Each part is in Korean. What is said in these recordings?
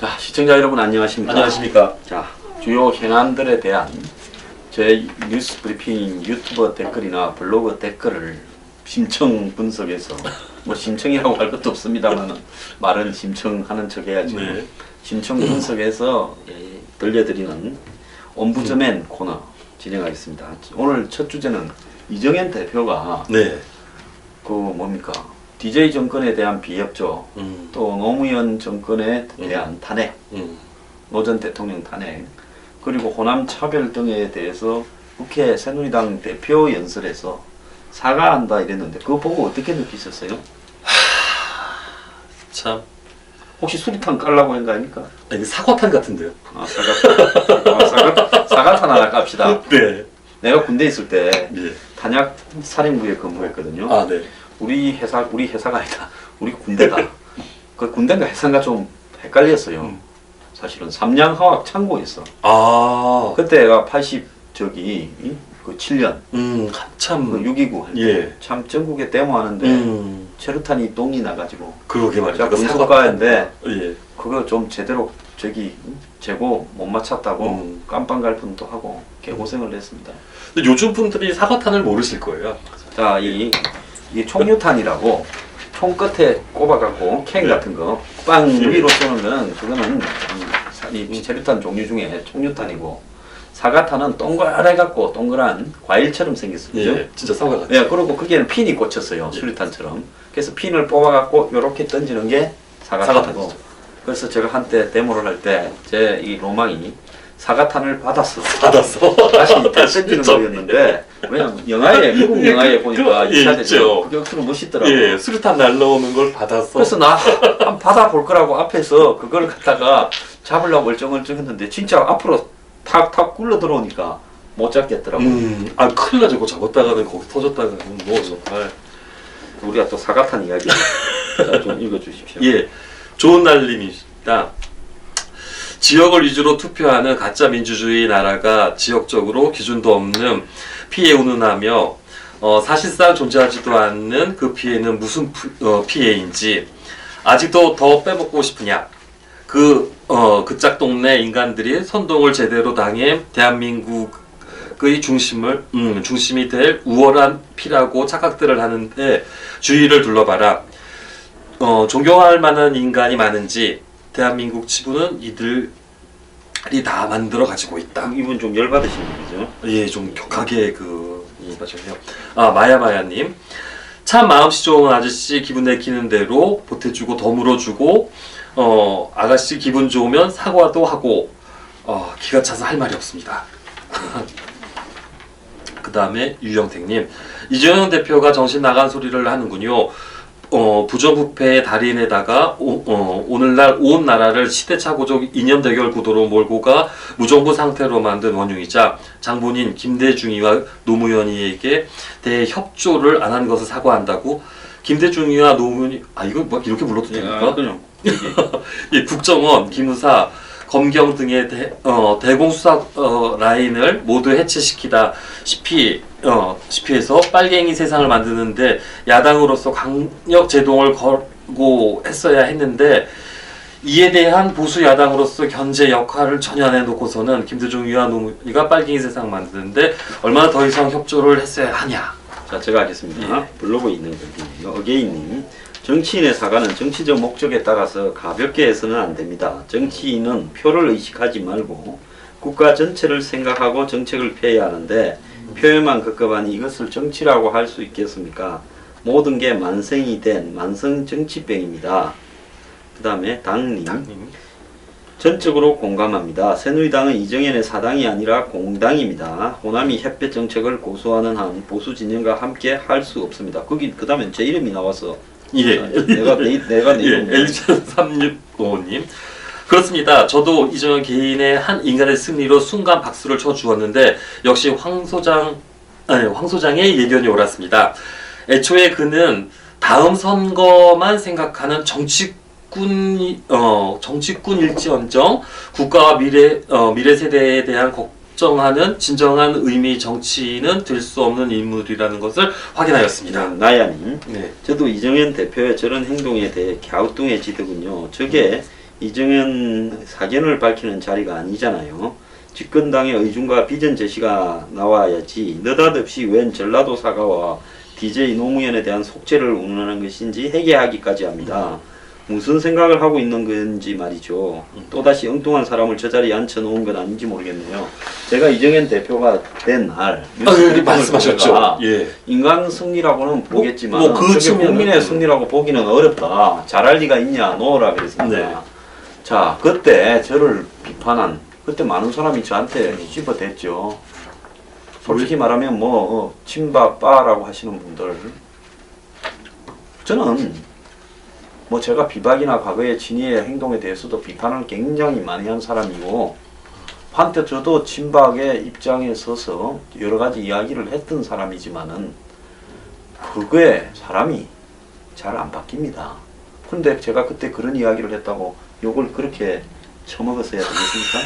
자, 시청자 여러분 안녕하십니까? 안녕하십니까? 자, 주요 현안들에 대한 제 뉴스 브리핑 유튜버 댓글이나 블로그 댓글을 심층 분석해서 뭐 심층이라고 할 것도 없습니다만 말은 심층하는 척 해야지. 네. 심층 분석해서 들려드리는 ombudsman 코너 진행하겠습니다. 오늘 첫 주제는 이정현 대표가 네. 그 뭡니까? DJ 정권에 대한 비협조, 또 노무현 정권에 대한 탄핵, 노 전 대통령 탄핵, 그리고 호남 차별 등에 대해서 국회 새누리당 대표 연설에서 사과한다 이랬는데 그거 보고 어떻게 느끼셨어요? 참. 혹시 수리탄 깔라고 한 거 아닙니까? 아니, 사과탄 같은데요. 아, 사과탄 하나 깝시다. 네. 내가 군대 있을 때 예. 탄약 사령부에 근무했거든요. 아, 네. 우리 회사가 아니다. 우리 군대가 그 군대가 회사가 좀 헷갈렸어요. 사실은 삼양화학 창고였어. 아. 그때가 80 저기 그 7년 한참. 그 6.29 예. 참 전국에 데모하는데 체류탄이 똥이 나가지고 그러게 말이죠. 자 군사과인데 예. 그거 좀 제대로 저기 재고 못 맞췄다고 깜빵 갈 뻔도 하고 개고생을 했습니다. 근데 요즘 분들이 사과탄을 모르실 거예요. 자, 이 총류탄이라고 총 끝에 꼽아갖고 캔 네. 같은 거 빵 위로 쏘는 거는 그거는 이 체류탄 종류 중에 총류탄이고 사과탄은 동그래갖고 동그란 과일처럼 생겼어요. 그죠? 예. 진짜 사과 같아요. 예, 그리고 거기에는 핀이 꽂혔어요. 예. 수류탄처럼. 그래서 핀을 뽑아갖고 요렇게 던지는 게 사과탄이고. 사과탄이죠. 그래서 제가 한때 데모를 할 때 제 이 로망이 사과탄을 받았어. 받았어. 다시 던지는 거였는데 왜냐면 영화에 미국 영화에 보니까 예, 이차되죠. 있죠. 그게 억수로 멋있더라고요. 예. 수류탄 날라오는 걸 받았어. 그래서 나 한번 받아볼 거라고 앞에서 그걸 갖다가 잡으려고 얼쩡얼쩡했는데 진짜 앞으로 탁탁 굴러 들어오니까 못 잡겠더라고. 아, 큰일 나죠. 그거 잡았다가는 거기 터졌다가는 뭐 정말. 우리가 또 사과탄 이야기 자, 좀 읽어주십시오. 예. 좋은 날님이십니다. 지역을 위주로 투표하는 가짜 민주주의 나라가 지역적으로 기준도 없는 피해 운운하며 사실상 존재하지도 않는 그 피해는 무슨 피해인지 아직도 더 빼먹고 싶으냐. 그 짝동네 인간들이 선동을 제대로 당해 대한민국의 중심이 될 우월한 피라고 착각들을 하는데 주위를 둘러봐라. 존경할 만한 인간이 많은지 대한민국 지구는 이들이 다 만들어 가지고 있다. 이분 좀 열받으신 분이죠? 예, 좀 격하게 맞아요. 아, 마야마야님. 참 마음씨 좋은 아저씨 기분 내키는 대로 보태주고 더 물어주고 아가씨 기분 좋으면 사과도 하고 기가 차서 할 말이 없습니다. 그 다음에 유영택님. 이재명 대표가 정신 나간 소리를 하는군요. 부정부패의 달인에다가 오늘날 온 나라를 시대착오적 이념 대결 구도로 몰고 가 무정부 상태로 만든 원흉이자 장본인 김대중이와 노무현이에게 대해 협조를 안 한 것을 사과한다고. 김대중이와 노무현이 이거 뭐 이렇게 불러도 됩니까? 그냥 예, 국정원, 기무사, 검경 등의 대공수사 라인을 모두 해체시키다시피 해서 빨갱이 세상을 만드는데 야당으로서 강력 제동을 걸고 했어야 했는데 이에 대한 보수 야당으로서 견제 역할을 전혀 안 해놓고서는 김대중이와 노무현이가 빨갱이 세상 만드는데 얼마나 더 이상 협조를 했어야 하냐. 자, 제가 하겠습니다. 예. 블로그에 있는 글입니다. 어게인님. 정치인의 사과는 정치적 목적에 따라서 가볍게 해서는 안 됩니다. 정치인은 표를 의식하지 말고 국가 전체를 생각하고 정책을 펴야 하는데 표에만 급급하니 이것을 정치라고 할 수 있겠습니까? 모든 게 만성이 된 만성 정치병입니다. 그 다음에 당님. 전적으로 공감합니다. 새누리당은 이정현의 사당이 아니라 공당입니다. 호남이 햇볕 정책을 고수하는 한 보수 진영과 함께 할 수 없습니다. 거기 그 다음에 제 이름이 나와서 예. 내가 내 예, 이름 L365님. 그렇습니다. 저도 이정현 개인의 한 인간의 승리로 순간 박수를 쳐 주었는데 역시 황 소장의 예견이 옳았습니다. 애초에 그는 다음 선거만 생각하는 정치꾼일지언정 국가와 미래 세대에 대한 걱정하는 진정한 의미 정치인은 될 수 없는 인물이라는 것을 확인하였습니다. 나야님. 네. 저도 이정현 대표의 저런 행동에 대해 갸우뚱해지더군요. 저게 이정현 사견을 밝히는 자리가 아니잖아요. 집권당의 의중과 비전 제시가 나와야지 느닷없이 웬 전라도 사과와 DJ 노무현에 대한 속죄를 운운하는 것인지 회개하기까지 합니다. 무슨 생각을 하고 있는 건지 말이죠. 또다시 엉뚱한 사람을 저 자리에 앉혀놓은 건 아닌지 모르겠네요. 제가 이정현 대표가 된 날 예, 말씀하셨죠. 예. 인간 승리라고는 보겠지만 뭐 그 저게 측면은- 국민의 승리라고 보기는 어렵다. 잘할 리가 있냐 놓으라 그랬습니다. 네. 자, 그때 저를 비판한 그때 많은 사람이 저한테 씹어댔죠. 솔직히 말하면 뭐 친박 빠라고 하시는 분들, 저는 뭐 제가 비박이나 과거의 진위의 행동에 대해서도 비판을 굉장히 많이 한 사람이고, 한때 저도 친박의 입장에 서서 여러 가지 이야기를 했던 사람이지만은 그거에 사람이 잘 안 바뀝니다. 근데 제가 그때 그런 이야기를 했다고 욕을 그렇게 처먹었어야 되겠습니까?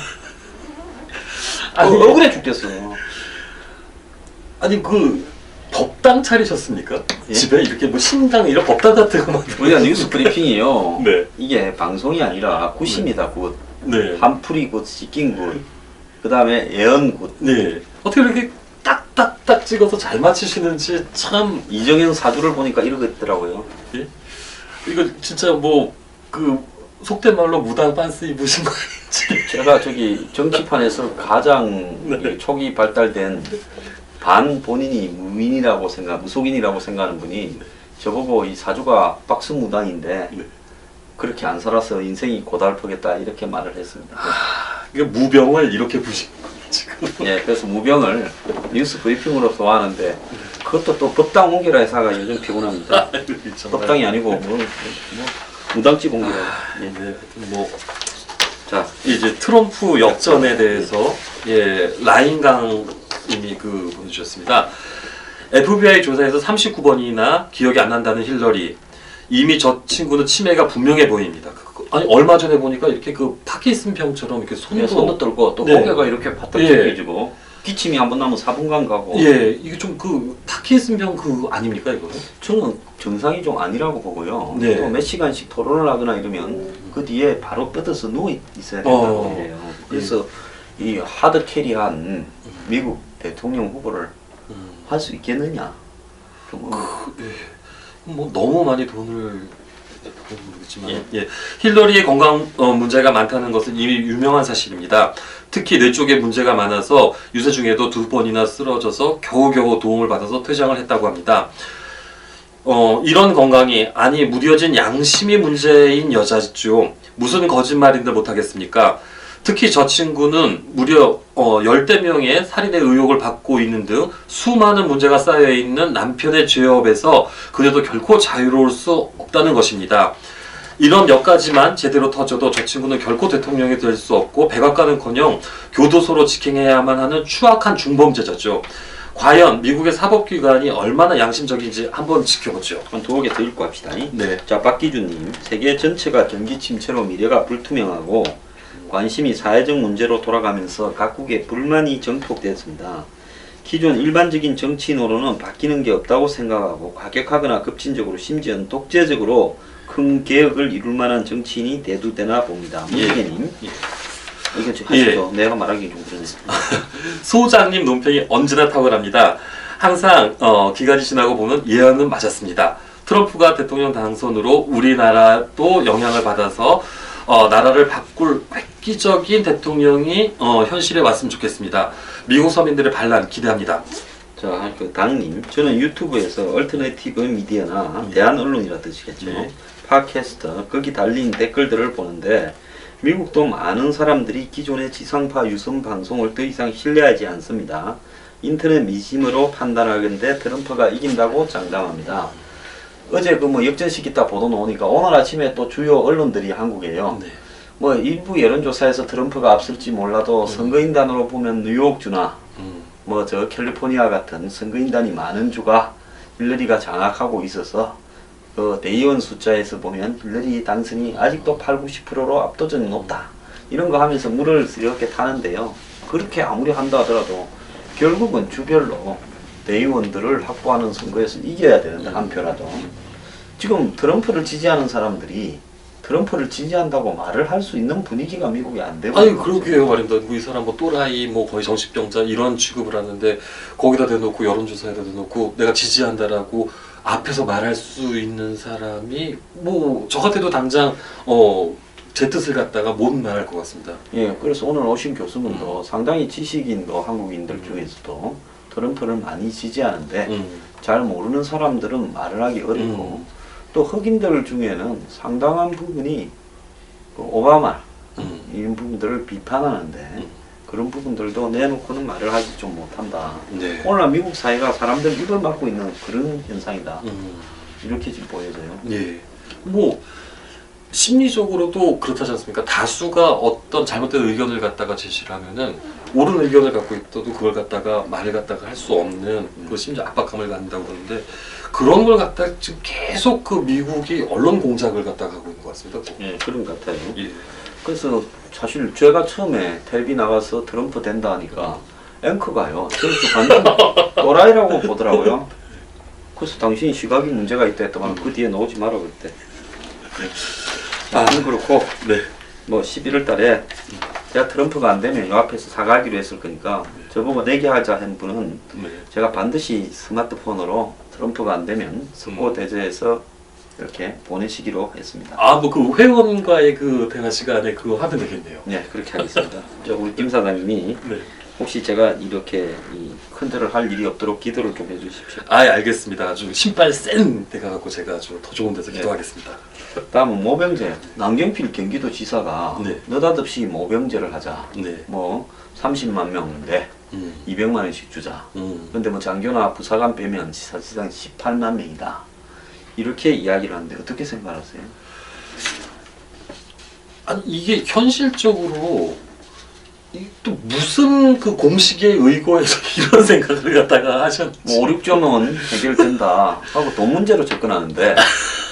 아니, 억울해 죽겠어. 아니 그 법당 차리셨습니까? 예? 집에 이렇게 뭐 신당 이런 법당 같은 거 만들어. 우리가 뉴스 브리핑이요. 네. 이게 방송이 아니라 굿입니다. 굿. 네. 한풀이 굿, 시킨 굿. 그 다음에 예언 굿. 네. 어떻게 이렇게 딱딱딱 찍어서 잘 맞히시는지 참. 이정현 사주를 보니까 이러겠더라고요. 예? 이거 진짜 뭐 그 속된 말로 무당 빤스 입으신 거 아닌지. 제가 저기 정치판에서 가장 네. 초기 발달된 반 본인이 무속인이라고 생각하는 분이 저보고 이 사주가 박스 무당인데 네. 그렇게 안 살아서 인생이 고달프겠다 이렇게 말을 했습니다. 이게 무병을 이렇게 보신 거 지금. 예, 그래서 무병을 뉴스 브리핑으로 소화하는데 그것도 또 법당 옮기라 해서가 요즘 피곤합니다. 법당이 아니고 뭐 무당집 옮기라. 예. 네. 뭐 자, 이제 트럼프 역전에 대해서 예 라인강님이 그 보내주셨습니다. FBI 조사에서 39번이나 기억이 안 난다는 힐러리. 이미 저 친구는 치매가 분명해 보입니다. 아니 얼마 전에 보니까 이렇게 그 파킨슨병처럼 이렇게 손도 손도 떨고 또 네. 고개가 이렇게 바짝 예. 찢겨지고 기침이 한 번 나면 4분간 가고. 예 이게 좀 그 파킨슨병 그 아닙니까 이거는? 저는 정상이 좀 아니라고 보고요. 네. 또 몇 시간씩 토론을 하거나 이러면 그 뒤에 바로 뻗어서 누워 있어야 된다고 해요. 그래서 이 하드 캐리한 미국 대통령 후보를 할 수 있겠느냐? 뭐 너무 많이 돈을 모르겠지만 예. 힐러리의 건강 문제가 많다는 것은 이미 유명한 사실입니다. 특히 뇌 쪽에 문제가 많아서 유세 중에도 2번이나 쓰러져서 겨우겨우 도움을 받아서 퇴장을 했다고 합니다. 이런 건강이 아니 무뎌진 양심이 문제인 여자죠. 무슨 거짓말인데 못하겠습니까? 특히 저 친구는 무려 10대 명의 살인의 의혹을 받고 있는 등 수많은 문제가 쌓여있는 남편의 죄업에서 그래도 결코 자유로울 수 없다는 것입니다. 이런 몇 가지만 제대로 터져도 저 친구는 결코 대통령이 될 수 없고 백악관은커녕 교도소로 직행해야만 하는 추악한 중범죄자죠. 과연 미국의 사법기관이 얼마나 양심적인지 한번 지켜보죠. 한 두어 개 더 읽고 합시다. 네. 자, 박기준님. 세계 전체가 경기 침체로 미래가 불투명하고 관심이 사회적 문제로 돌아가면서 각국의 불만이 정폭됐습니다. 기존 일반적인 정치인으로는 바뀌는 게 없다고 생각하고 과격하거나 급진적으로 심지어는 독재적으로 큰 개혁을 이룰 만한 정치인이 대두되나 봅니다. 문재님. 이거 좀 하시죠. 내가 말하기 좀 그러네. 소장님 논평이 언제나 탁월합니다. 항상 기간이 지나고 보면 예언은 맞았습니다. 트럼프가 대통령 당선으로 우리나라도 영향을 받아서 나라를 바꿀 획기적인 대통령이 현실에 왔으면 좋겠습니다. 미국 서민들의 반란 기대합니다. 자, 그 당님, 저는 유튜브에서 얼터네티브 미디어나 대한 언론이라 뜻이겠죠. 네. 팟캐스트 거기 달린 댓글들을 보는데 미국도 많은 사람들이 기존의 지상파 유선 방송을 더 이상 신뢰하지 않습니다. 인터넷 미심으로 판단하건대 트럼프가 이긴다고 장담합니다. 어제 그 뭐 역전시켰다 보도 나오니까 오늘 아침에 또 주요 언론들이 한국에요. 네. 뭐 일부 여론조사에서 트럼프가 앞설지 몰라도 선거인단으로 보면 뉴욕주나 뭐 저 캘리포니아 같은 선거인단이 많은 주가 힐러리가 장악하고 있어서 그 대의원 숫자에서 보면 힐러리 당선이 아직도 80~90%로 압도적으로 높다. 이런 거 하면서 물을 이렇게 타는데요. 그렇게 아무리 한다 하더라도 결국은 주별로 대의원들을 확보하는 선거에서 이겨야 되는데 한 표라도. 지금 트럼프를 지지하는 사람들이 트럼프를 지지한다고 말을 할 수 있는 분위기가 미국이 안 되고 아니 있는 거죠. 그러게요 말입니다. 뭐 이 사람 뭐 또라이 뭐 거의 정신병자 이런 취급을 하는데 거기다 대놓고 여론조사에다 대놓고 내가 지지한다라고 앞에서 말할 수 있는 사람이 뭐 저 같아도 당장 제 뜻을 갖다가 못 말할 것 같습니다. 예, 그래서 오늘 오신 교수분도 상당히 지식인도 한국인들 중에서도 트럼프를 많이 지지하는데 잘 모르는 사람들은 말을 하기 어렵고 또 흑인들 중에는 상당한 부분이 그 오바마 이런 부분들을 비판하는데 그런 부분들도 내놓고는 말을 하지 좀 못한다. 네. 오늘날 미국 사회가 사람들 입을 막고 있는 그런 현상이다. 이렇게 지금 보여져요. 예. 뭐 심리적으로도 그렇다지 않습니까? 다수가 어떤 잘못된 의견을 갖다가 제시를 하면은 옳은 의견을 갖고 있어도 그걸 갖다가 말을 갖다가 할 수 없는 그 심지어 압박감을 갖는다고 그러는데 그런 걸 갖다가 지금 계속 그 미국이 언론 공작을 갖다가 하고 있는 것 같습니다. 예, 그런 것 같아요. 예. 그래서 사실 제가 처음에 텔레비 나가서 트럼프 된다 하니까 앵커가요. 트럼프 완전 또라이라고 보더라고요. 그래서 당신이 시각이 문제가 있다 했더만 그 뒤에 나오지 마라 그랬대. 그렇고 네. 뭐 11월 달에 제가 트럼프가 안 되면 요 앞에서 사과하기로 했을 거니까 저보고 내기하자 한 분은 네. 제가 반드시 스마트폰으로 트럼프가 안 되면 선거 대제에서 이렇게 보내시기로 했습니다. 아, 뭐 그 회원과의 그 대화 시간에 그거 하면 되겠네요. 네, 그렇게 하겠습니다. 저 우리 김 사장님이 네. 혹시 제가 이렇게 큰절을 할 일이 없도록 기도를 좀 해주십시오. 아, 알겠습니다. 아주 신발 센 데가 갖고 제가 아주 더 좋은 데서 기도하겠습니다. 다음은 모병제. 남경필 경기도지사가 네. 느닷없이 모병제를 하자. 네. 뭐 30만 명인데 200만 원씩 주자. 근데 뭐 장교나 부사관 빼면 사실상 18만 명이다. 이렇게 이야기를 하는데 어떻게 생각하세요? 아니 이게 현실적으로 또 무슨 그 공식에 의거해서 이런 생각을 갖다가 하셨지? 뭐 5, 6점은 해결된다 하고 돈 문제로 접근하는데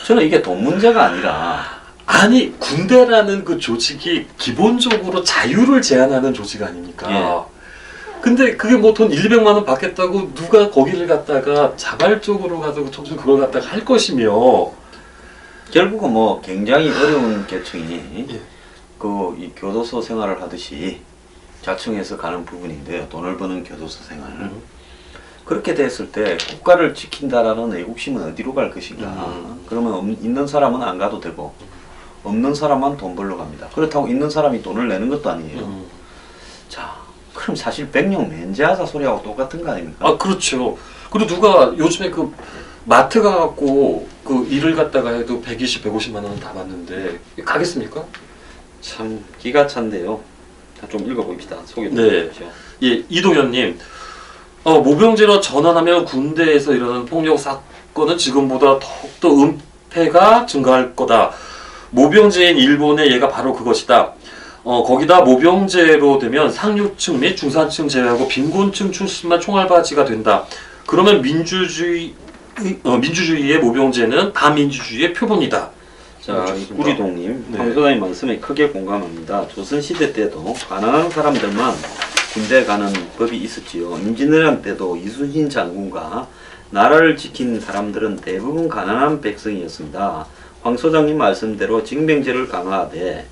저는 이게 돈 문제가 아니라 아니 군대라는 그 조직이 기본적으로 자유를 제한하는 조직 아닙니까? 예. 근데 그게 뭐 돈 200만 원 받겠다고 누가 거기를 갖다가 자발적으로 가서 그걸 갖다가 할 것이며 결국은 뭐 굉장히 어려운 계층이 예. 그 이 교도소 생활을 하듯이 자청해서 가는 부분인데요. 돈을 버는 교도소 생활을. 그렇게 됐을 때 국가를 지킨다라는 애국심은 어디로 갈 것인가. 그러면 있는 사람은 안 가도 되고 없는 사람만 돈 벌러 갑니다. 그렇다고 있는 사람이 돈을 내는 것도 아니에요. 자, 그럼 사실 백령 면제하자 소리하고 똑같은 거 아닙니까? 아 그렇죠. 그리고 누가 요즘에 그 마트 가갖고 그 일을 갖다가 해도 120, 150만 원 다 받는데 가겠습니까? 참 기가 찬데요. 좀 읽어봅시다. 소개 좀 네. 해주십시오. 예, 이동현님. 모병제로 전환하면 군대에서 일어나는 폭력 사건은 지금보다 더욱더 은폐가 증가할 거다. 모병제인 일본의 예가 바로 그것이다. 거기다 모병제로 되면 상류층 및 중산층 제외하고 빈곤층 출신만 총알바지가 된다. 그러면 민주주의의 모병제는 다민주주의의 표본이다. 자, 구리동님, 네. 황 소장님 말씀에 크게 공감합니다. 조선시대 때도 가난한 사람들만 군대 가는 법이 있었지요. 임진왜란 때도 이순신 장군과 나라를 지킨 사람들은 대부분 가난한 백성이었습니다. 황 소장님 말씀대로 징병제를 강화하되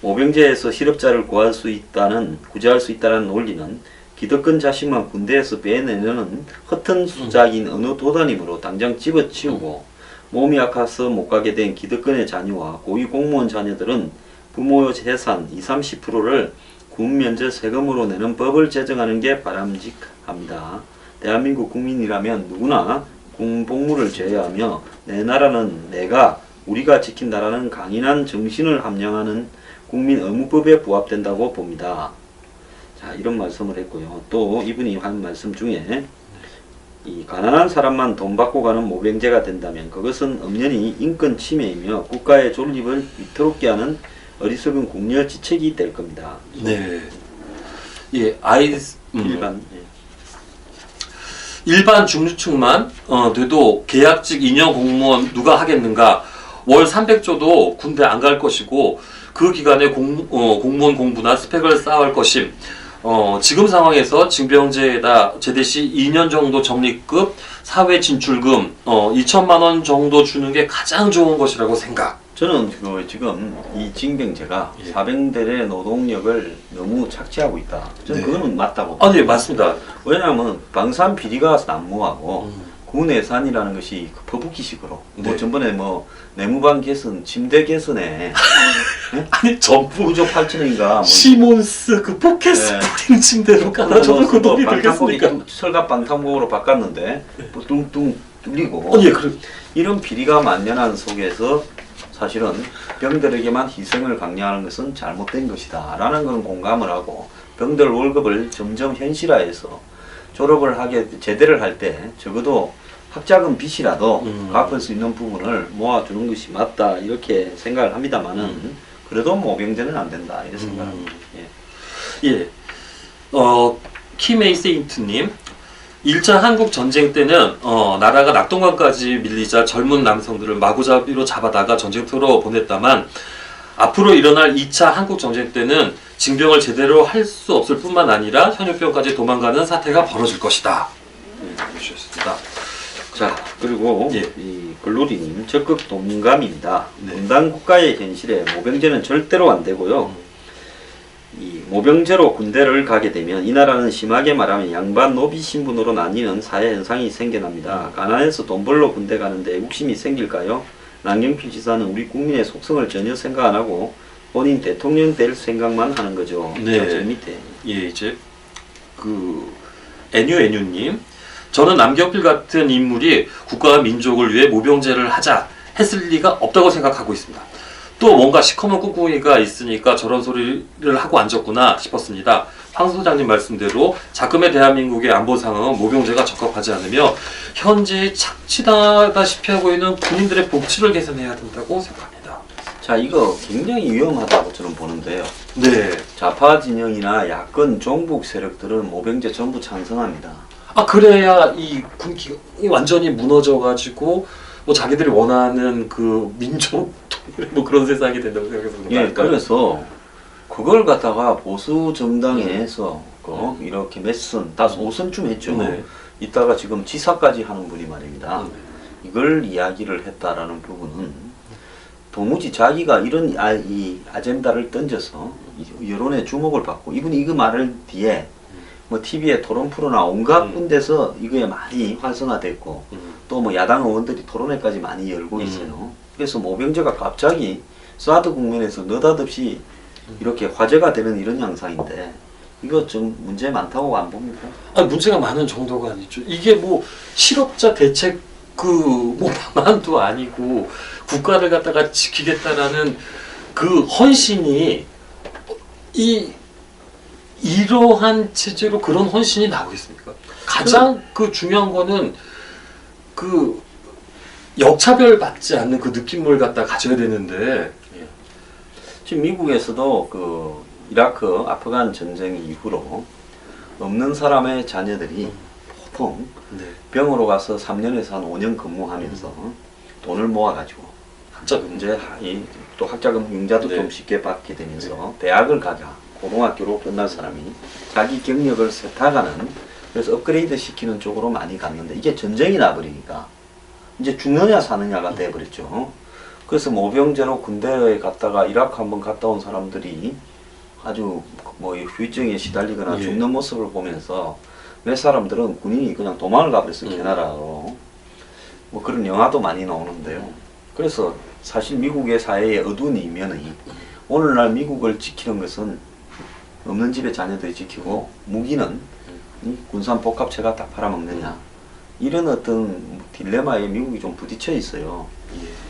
모병제에서 실업자를 구제할 수 있다는 논리는 기득권 자식만 군대에서 빼내는 허튼 수작인 어느 도단이므로 당장 집어치우고 몸이 약해서 못 가게 된 기득권의 자녀와 고위 공무원 자녀들은 부모의 재산 20-30%를 군 면제 세금으로 내는 법을 제정하는 게 바람직합니다. 대한민국 국민이라면 누구나 군 복무를 제외하며 내 나라는 내가 우리가 지킨다라는 강인한 정신을 함양하는 국민 의무법에 부합된다고 봅니다. 자, 이런 말씀을 했고요. 또 이분이 한 말씀 중에 이 가난한 사람만 돈 받고 가는 모병제가 된다면 그것은 엄연히 인권 침해이며 국가의 존립을 위태롭게 하는 어리석은 국렬지책이 될 겁니다. 네. 예, 일반 중류층만 돼도 계약직 인형 공무원 누가 하겠는가? 월 300조도 군대 안 갈 것이고 그 기간에 공무원 공부나 스펙을 쌓을 것임. 지금 상황에서 징병제에다 제대 시 2년 정도 적립급 사회 진출금 2천만 원 정도 주는 게 가장 좋은 것이라고 생각. 저는 그 지금 이 징병제가 예. 사병들의 노동력을 너무 착취하고 있다. 저는 네. 그거는 맞다고. 아, 네, 맞습니다. 왜냐하면 방산 비리가 난무하고 음. 군 예산이라는 것이 그 퍼붓기식으로 네. 뭐 전번에 뭐 내무반 개선, 침대 개선에 아니, 전부 9조 8천인가 뭐 시몬스 그 포켓 스프링 침대로 깔아줘도 그 돈이 들겠습니까? 철갑 방탄복으로 바꿨는데 뭐 뚱뚱 뚫리고 예, 그래. 이런 비리가 만연한 속에서 사실은 병들에게만 희생을 강요하는 것은 잘못된 것이다 라는 건 공감을 하고 병들 월급을 점점 현실화해서 졸업을 하게 제대를 할 때 적어도 학자금 빚이라도 갚을 수 있는 부분을 모아주는 것이 맞다 이렇게 생각을 합니다만은 그래도 모병제는 안 된다 이렇게 생각합니다. 예. 예. 키메이 세인트님. 1차 한국 전쟁 때는 나라가 낙동강까지 밀리자 젊은 남성들을 마구잡이로 잡아다가 전쟁터로 보냈다만 앞으로 일어날 2차 한국 전쟁 때는 징병을 제대로 할 수 없을 뿐만 아니라 현역병까지 도망가는 사태가 벌어질 것이다. 해주셨습니다. 자 그리고 예. 이 글로리님 적극 동감입니다. 네. 분단 국가의 현실에 모병제는 절대로 안 되고요. 이 모병제로 군대를 가게 되면 이 나라는 심하게 말하면 양반 노비 신분으로 나뉘는 사회 현상이 생겨납니다. 가난해서 돈 벌러 군대 가는데 욕심이 생길까요? 남경필 지사는 우리 국민의 속성을 전혀 생각 안 하고 본인 대통령 될 생각만 하는 거죠. 네. 저 밑에. 예, 이제 애뉴님, 저는 남경필 같은 인물이 국가와 민족을 위해 모병제를 하자 했을 리가 없다고 생각하고 있습니다. 또 뭔가 시커먼 꿍꿍이가 있으니까 저런 소리를 하고 앉았구나 싶었습니다. 황 소장님 말씀대로 자금의 대한민국의 안보 상황은 모병제가 적합하지 않으며 현재 착취다시피 하고 있는 군인들의 복지를 개선해야 된다고 생각합니다. 자 이거 굉장히 위험하다고 저는 보는데요. 네. 좌파 진영이나 야권 종북 세력들은 모병제 전부 찬성합니다. 아, 그래야 이 군기가 완전히 무너져가지고 뭐 자기들이 원하는 그 민족 통일의 뭐 그런 세상이 된다고 생각해서 그런 거 예, 아닐까요? 그래서 그걸 갖다가 보수 정당에서 이렇게 몇 선, 다 5선쯤 했죠. 네. 이따가 지금 지사까지 하는 분이 말입니다. 네. 이걸 이야기를 했다라는 부분은 도무지 자기가 이런 이 아젠다를 던져서 여론의 주목을 받고 이분이 이거 말을 뒤에 뭐 TV에 토론 프로나 온갖 군데서 이거에 많이 활성화됐고 또 뭐 야당 의원들이 토론회까지 많이 열고 있어요. 그래서 모병제가 갑자기 사드 국면에서 느닷없이 이렇게 화제가 되는 이런 양상인데 이거 좀 문제 많다고 안 봅니까? 아, 문제가 많은 정도가 아니죠. 이게 뭐 실업자 대책 뭐 방안도 아니고 국가를 갖다가 지키겠다라는 그 헌신이 이러한 체제로 그런 헌신이 나오겠습니까? 가장 그 중요한 거는 그 역차별 받지 않는 그 느낌을 갖다 가져야 되는데 지금 미국에서도 그 이라크 아프간 전쟁 이후로 없는 사람의 자녀들이 보통 네. 병으로 가서 3년에서 한 5년 근무하면서 돈을 모아가지고 학자금 이제 또 학자금 융자도 네. 좀 쉽게 받게 되면서 대학을 가자 고등학교로 끝난 사람이 자기 경력을 세탁하는 그래서 업그레이드 시키는 쪽으로 많이 갔는데 이게 전쟁이 나버리니까 이제 죽느냐 사느냐가 돼버렸죠. 그래서 모병제로 군대에 갔다가 이라크 한번 갔다 온 사람들이 아주 뭐 후유증에 시달리거나 예. 죽는 모습을 보면서 몇 사람들은 군인이 그냥 도망을 가버렸어 캐나다로. 뭐 그런 영화도 많이 나오는데요. 그래서 사실 미국의 사회의 어두운 이면이 오늘날 미국을 지키는 것은 없는 집의 자녀들이 지키고 무기는 이 군산 복합체가 다 팔아먹느냐 이런 어떤 딜레마에 미국이 좀 부딪혀 있어요.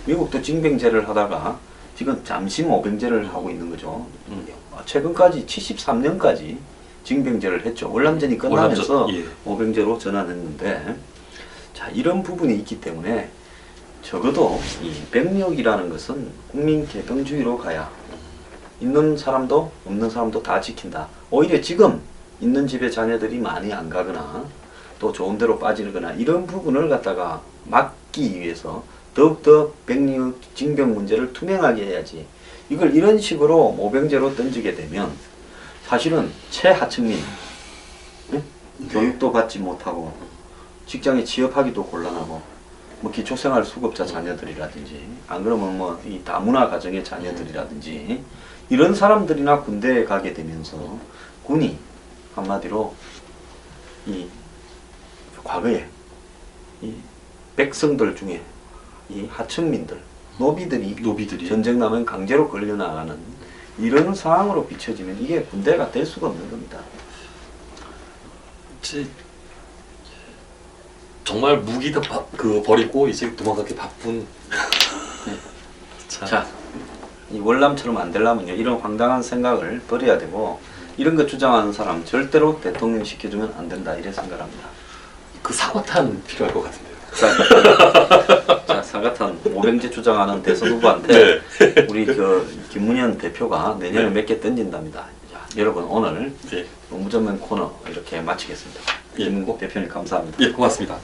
미국도 징병제를 하다가 지금 잠시 모병제를 하고 있는 거죠. 최근까지 73년까지 징병제를 했죠. 월남전이 끝나면서 모병제로 전환했는데 자 이런 부분이 있기 때문에 적어도 이 병력이라는 것은 국민 개병주의로 가야 있는 사람도 없는 사람도 다 지킨다. 오히려 지금 있는 집에 자녀들이 많이 안 가거나 또 좋은 데로 빠지거나 이런 부분을 갖다가 막기 위해서 더욱더 병력 징병 문제를 투명하게 해야지. 이걸 이런 식으로 모병제로 던지게 되면 사실은 최하층민 교육도 받지 못하고 직장에 취업하기도 곤란하고 뭐 기초생활 수급자 자녀들이라든지 안 그러면 뭐 이 다문화 가정의 자녀들이라든지 이런 사람들이나 군대에 가게 되면서 군이 한마디로 이 과거에 이 백성들 중에 이 하층민들 노비들이 전쟁 나면 강제로 끌려나가는 이런 상황으로 비춰지면 이게 군대가 될 수가 없는 겁니다. 정말 무기도 버리고 이제 도망가기 바쁜. 자, 이 월남처럼 안 되려면요 이런 황당한 생각을 버려야 되고 이런 거 주장하는 사람 절대로 대통령 시켜주면 안 된다 이래 생각합니다. 그 사과탄 필요할 것 같은데요. 자, 사과탄 모병제 주장하는 대선 후보한테 네. 우리 김문현 대표가 내년에 몇 개 던진답니다. 자, 여러분 오늘 네. 무전면 코너 이렇게 마치겠습니다. 예. 김문국 대표님 감사합니다. 예, 고맙습니다.